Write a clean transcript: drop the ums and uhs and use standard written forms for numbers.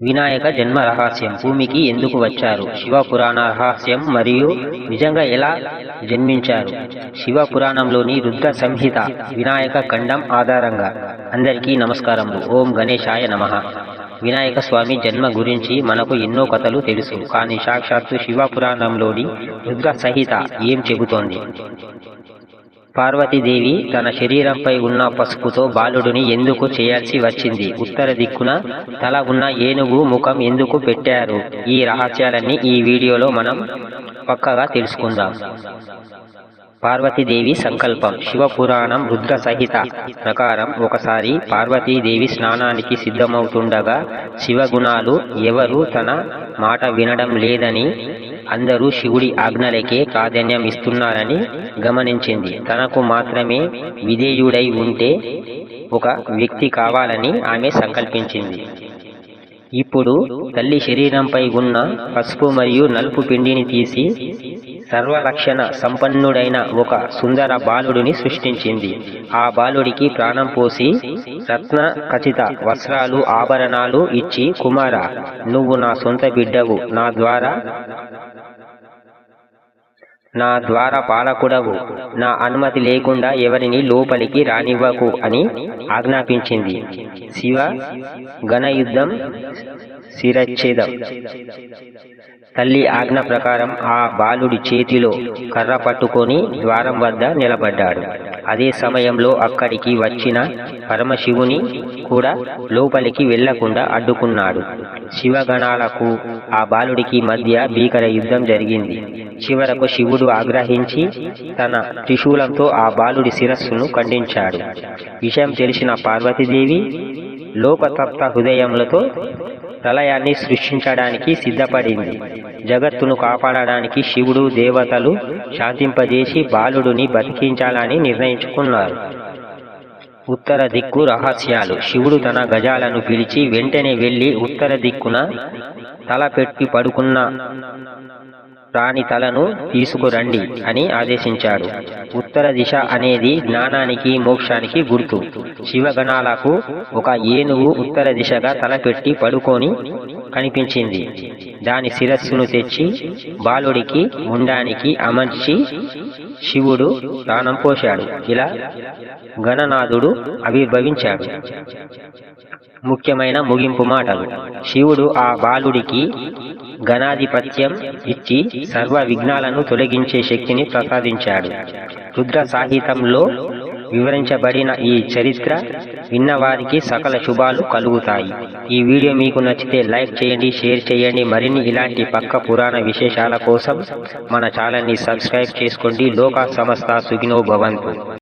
వినాయక జన్మ రహస్యం. భూమికి ఎందుకు వచ్చారు? శివపురాణ రహస్యం మరియు నిజంగా ఎలా జన్మించారు? శివపురాణంలోని రుద్ర సంహిత వినాయక ఖండం ఆధారంగా. అందరికీ నమస్కారములు. ఓం గణేశాయ నమః. వినాయక స్వామి జన్మ గురించి మనకు ఎన్నో కథలు తెలుసు, కానీ సాక్షాత్తు శివపురాణంలోని రుద్ర సంహిత ఏం చెబుతోంది? పార్వతీదేవి తన శరీరంపై ఉన్న పసుపుతో బాలుడిని ఎందుకు చేయాల్సి వచ్చింది? ఉత్తర దిక్కున తల ఉన్న ఏనుగు ముఖం ఎందుకు పెట్టారు? ఈ రహస్యాలన్నీ ఈ వీడియోలో మనం పక్కగా తెలుసుకుందాం. పార్వతీదేవి సంకల్పం. శివపురాణం రుద్ర సంహిత ప్రకారం ఒకసారి పార్వతీదేవి స్నానానికి సిద్ధమవుతుండగా శివగుణాలు ఎవరు తన మాట వినడం లేదని, అందరూ శివుడి ఆజ్ఞలకే ప్రాధాన్యం ఇస్తున్నారని గమనించింది. తనకు మాత్రమే విధేయుడై ఉంటే ఒక వ్యక్తి కావాలని ఆమె సంకల్పించింది. ఇప్పుడు తల్లి శరీరంపై ఉన్న పసుపు మరియు నలుపు పిండిని తీసి సర్వలక్షణ సంపన్నుడైన ఒక సుందర బాలుడిని సృష్టించింది. ఆ బాలుడికి ప్రాణం పోసి రత్న ఖచిత వస్త్రాలు, ఆభరణాలు ఇచ్చి, కుమారా, నువ్వు నా సొంత బిడ్డవు, నా ద్వారా పాలకుడవు, నా అనుమతి లేకుండా ఎవరిని లోపలికి రానివ్వకు అని ఆజ్ఞాపించింది. శివ గణయుద్ధం శిరచ్ఛేదం. తల్లి ఆజ్ఞ ప్రకారం ఆ బాలుడి చేతిలో కర్ర పట్టుకొని ద్వారం వద్ద నిలబడ్డాడు. అదే సమయంలో అక్కడికి వచ్చిన పరమశివుని కూడా లోపలికి వెళ్లకుండా అడ్డుకున్నాడు. శివగణాలకు ఆ బాలుడికి మధ్య భీకర యుద్ధం జరిగింది. చివరకు శివుడు ఆగ్రహించి తన త్రిశూలంతో ఆ బాలుడి శిరస్సును ఖండించాడు. విషయం తెలిసిన పార్వతీదేవి లోకతప్త హృదయములతో ప్రళయాన్ని సృష్టించడానికి సిద్ధపడింది. జగత్తును కాపాడడానికి శివుడు దేవతలు శాంతింపజేసి బాలుడిని బతికించాలని నిర్ణయించుకున్నారు. ఉత్తర దిక్కు రహస్యాలు. శివుడు తన గజాలను పిలిచి వెంటనే వెళ్లి ఉత్తర దిక్కున తల పెట్టి పడుకున్న ప్రాణి తలను తీసుకురండి అని ఆదేశించాడు. ఉత్తర దిశ అనేది జ్ఞానానికి, మోక్షానికి గుర్తు. శివగణాలకు ఒక ఏనుగు ఉత్తర దిశగా తలపెట్టి పడుకొని కనిపించింది. దాని శిరస్సును తెచ్చి బాలుడికి ముండానికి అమర్చి శివుడు ప్రాణం పోశాడు. ఇలా గణనాథుడు ఆవిర్భవించాడు. ముఖ్యమైన ముగింపు మాటలు. శివుడు ఆ బాలుడికి గణాధిపత్యం ఇచ్చి సర్వ విఘ్నాలను తొలగించే శక్తిని ప్రసాదించాడు. రుద్ర సాహిత్యంలో వివరించబడిన ఈ చరిత్ర విన్నవారికి సకల శుభాలు కలుగుతాయి. ఈ వీడియో మీకు నచ్చితే లైక్ చేయండి, షేర్ చేయండి. మరిన్ని ఇలాంటి పక్క పురాణ విశేషాల కోసం మన ఛానల్ని సబ్స్క్రైబ్ చేసుకోండి. లోకా సమస్త సుఖినో భవంతు.